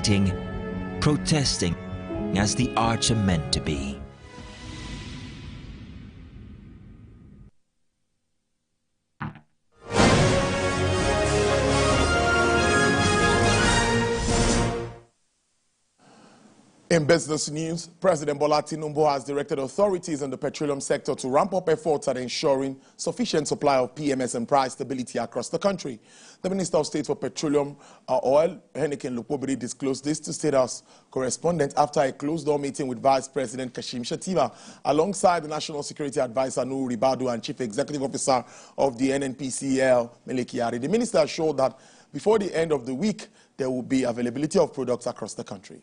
demonstrating, protesting as the arts are meant to be. In business news, President Bola Tinubu has directed authorities in the petroleum sector to ramp up efforts at ensuring sufficient supply of PMS and price stability across the country. The Minister of State for Petroleum, Oil, Lokpobiri, disclosed this to State House correspondent after a closed-door meeting with Vice President Kashim Shettima, alongside the National Security Advisor Nuhu Ribadu and Chief Executive Officer of the NNPCL, Melekiari. The minister assured that before the end of the week, there will be availability of products across the country.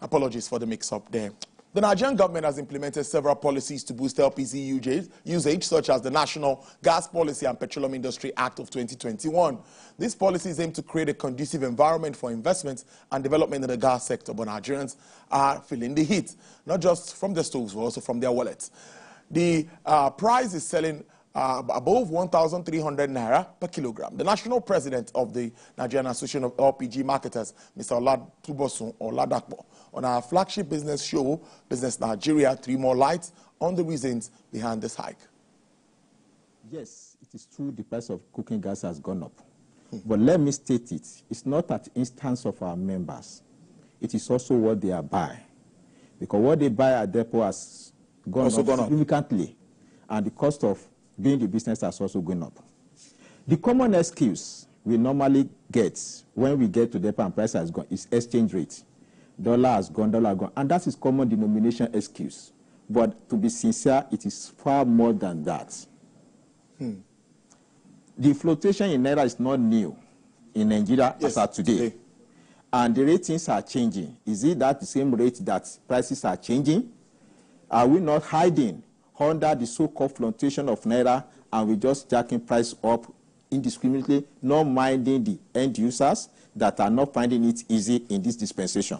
Apologies for the mix-up there. The Nigerian government has implemented several policies to boost LPG usage, such as the National Gas Policy and Petroleum Industry Act of 2021. These policies aim to create a conducive environment for investment and development in the gas sector, but Nigerians are feeling the heat, not just from their stoves, but also from their wallets. The price is selling above 1,300 naira per kilogram. The national president of the Nigerian Association of LPG Marketers, Mr. Oladakpo, on our flagship business show, Business Nigeria, 3 more lights on the reasons behind this hike. Yes, it is true the price of cooking gas has gone up. But let me state it, it's not at instance of our members. It is also what they are buying. Because what they buy at depot has gone up significantly. And the cost of doing the business has also gone up. The common excuse we normally get when we get to depot and price has gone is exchange rate. Dollar has gone, and that is common denomination excuse. But to be sincere, it is far more than that. The fluctuation in naira is not new in Nigeria as of today. And the ratings are changing. Is it that the same rate that prices are changing? Are we not hiding under the so-called fluctuation of naira and we just jacking price up indiscriminately, not minding the end users that are not finding it easy in this dispensation?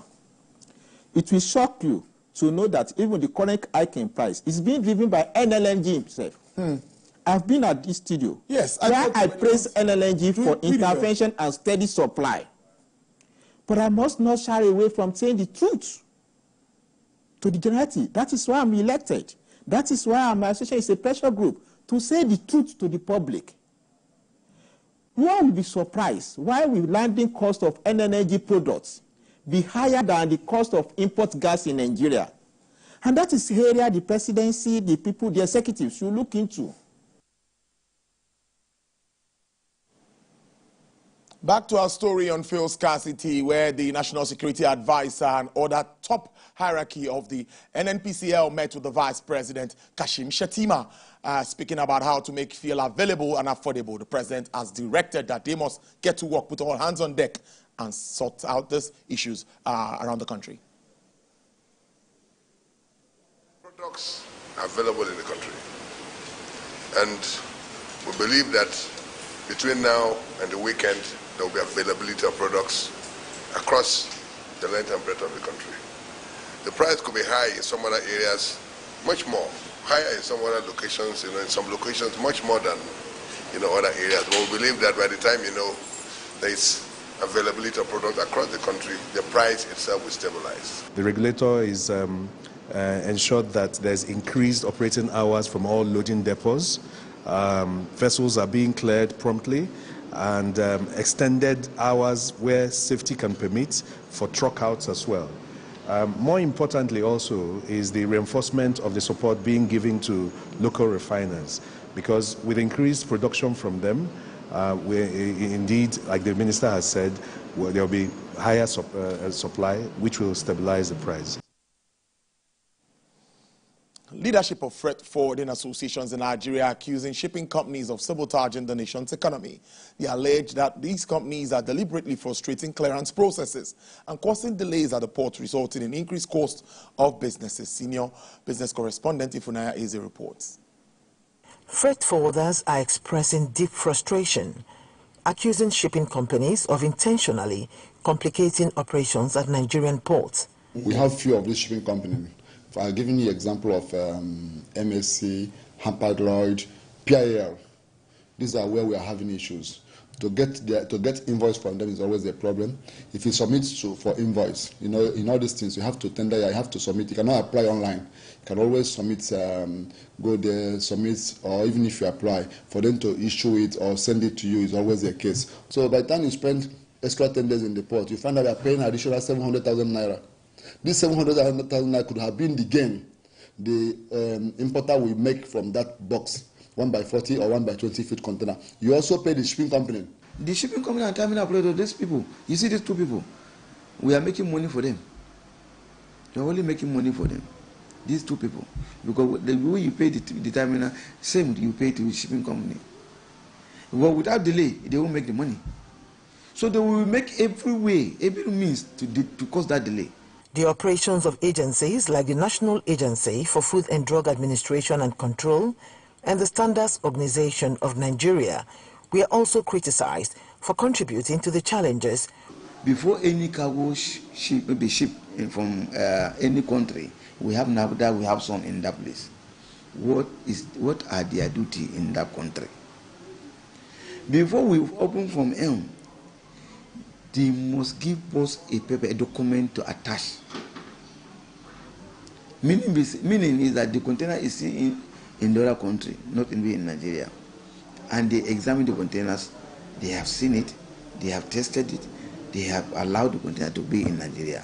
It will shock you to know that even the current hike in price is being driven by NLNG himself. I've been at this studio where I praise NLNG for intervention and steady supply. But I must not shy away from saying the truth to the generality. That is why I'm elected. That is why my association is a pressure group, to say the truth to the public. One will be surprised why will landing cost of NLNG products be higher than the cost of import gas in Nigeria. And that is the area the presidency, the people, the executives should look into. Back to our story on fuel scarcity, where the National Security Advisor and other top hierarchy of the NNPCL met with the Vice President, Kashim Shettima, speaking about how to make fuel available and affordable. The President has directed that they must get to work, put all hands on deck, and sort out these issues around the country. Products available in the country. And we believe that between now and the weekend, there will be availability of products across the length and breadth of the country. The price could be high in some other areas, much more. Higher in some other locations, in some locations much more than other areas. But we believe that by the time there is availability of products across the country, the price itself will stabilize. The regulator is ensured that there's increased operating hours from all loading depots. Vessels are being cleared promptly, and extended hours where safety can permit for truck outs as well. More importantly also is the reinforcement of the support being given to local refiners, because with increased production from them, indeed, like the Minister has said, there will be higher supply, which will stabilize the price. Leadership of freight forwarding associations in Nigeria accusing shipping companies of sabotaging the nation's economy. They allege that these companies are deliberately frustrating clearance processes and causing delays at the port, resulting in increased cost of businesses. Senior business correspondent Ifunaya Eze reports. Freight forwarders are expressing deep frustration, accusing shipping companies of intentionally complicating operations at Nigerian ports. We have few of these shipping companies. I've given you an example of MSC, Hampered Lloyd, PIL. These are where we are having issues. To get invoice from them is always a problem. If you submit for invoice, in all these things, you have to tender, you have to submit. You cannot apply online. You can always submit, go there, submit, or even if you apply, for them to issue it or send it to you is always the case. So by the time you spend extra 10 days in the port, you find out you are paying additional 700,000 naira. This 700,000 naira could have been the gain the importer will make from that box. 1x40 or 1x20 feet container. You also pay the shipping company. The shipping company and terminal operator, these people, you see these two people, we are making money for them. We are only making money for them. These two people. Because the way you pay the terminal, same you pay to the shipping company. But without delay, they won't make the money. So they will make every way, every means to cause that delay. The operations of agencies like the National Agency for Food and Drug Administration and Control and the Standards Organization of Nigeria were also criticized for contributing to the challenges. Before any cargo be shipped from any country, we have NAFDA, we have some in that place. What are their duty in that country? Before we open from M, they must give us a paper, a document to attach. Meaning is that the container is in the other country, not in Nigeria. And they examine the containers, they have seen it, they have tested it, they have allowed the container to be in Nigeria.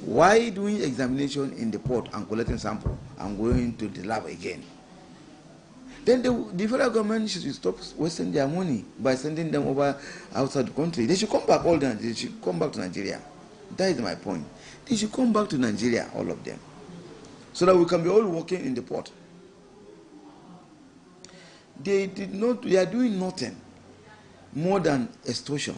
Why doing examination in the port and collecting sample and going to the lab again? Then the federal government should stop wasting their money by sending them over outside the country. They should come back, all them. They should come back to Nigeria. That is my point. They should come back to Nigeria, all of them, so that we can be all working in the port. They are doing nothing more than extortion.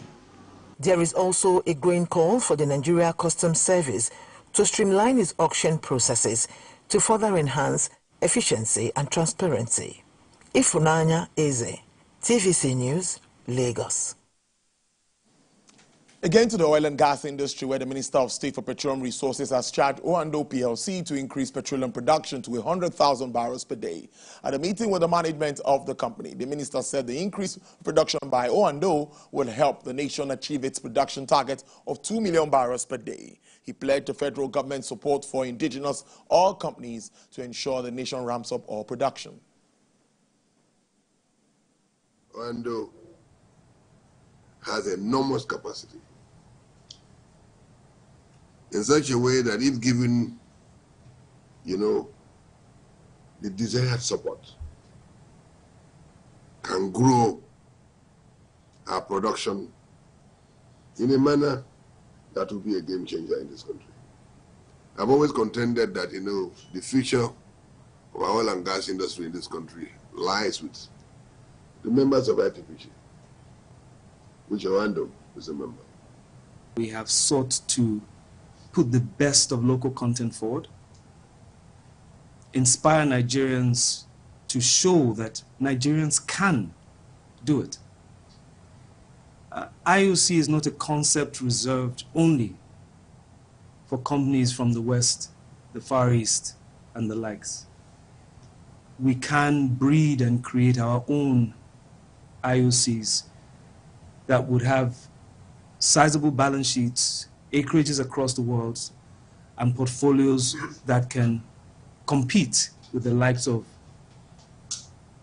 There is also a growing call for the Nigeria Customs Service to streamline its auction processes to further enhance efficiency and transparency. Ifunanya Eze, TVC News, Lagos. Again to the oil and gas industry, where the Minister of State for Petroleum Resources has charged Oando PLC to increase petroleum production to 100,000 barrels per day. At a meeting with the management of the company, the minister said the increased production by Oando will help the nation achieve its production target of 2 million barrels per day. He pledged the federal government support for indigenous oil companies to ensure the nation ramps up oil production. Oando has enormous capacity, in such a way that if given, the desired support, can grow our production in a manner that will be a game changer in this country. I've always contended that, the future of our oil and gas industry in this country lies with the members of ITPC, which Oando is a member. We have sought to put the best of local content forward, inspire Nigerians to show that Nigerians can do it. IOC is not a concept reserved only for companies from the West, the Far East, and the likes. We can breed and create our own IOCs that would have sizable balance sheets, acreages across the world, and portfolios that can compete with the likes of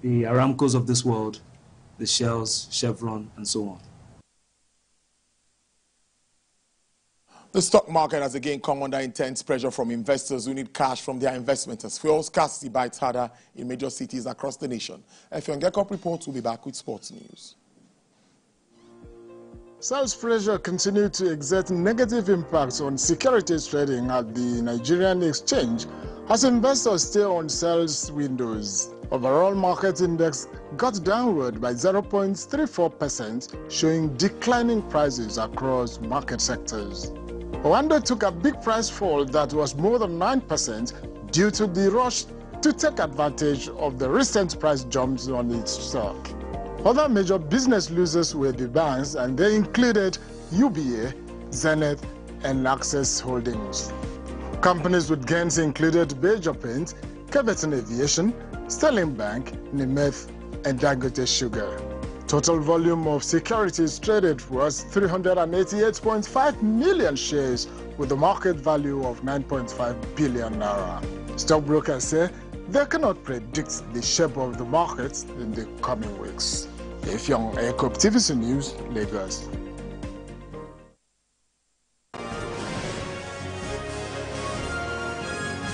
the Aramcos of this world, the Shells, Chevron, and so on. The stock market has again come under intense pressure from investors who need cash from their investments as fuel scarcity bites harder in major cities across the nation. Effiong Gekop reports will be back with sports news. Sales pressure continued to exert negative impacts on securities trading at the Nigerian exchange as investors stay on sales windows. Overall market index got downward by 0.34%, showing declining prices across market sectors. Oando took a big price fall that was more than 9% due to the rush to take advantage of the recent price jumps on its stock. Other major business losers were the banks, and they included UBA, Zenith, and Access Holdings. Companies with gains included Bejo Paint, Keveton Aviation, Sterling Bank, Nemeth, and Dangote Sugar. Total volume of securities traded was 388.5 million shares with a market value of 9.5 billion naira. Stockbrokers say they cannot predict the shape of the markets in the coming weeks. If Young Ekop, TVC News, Lagos.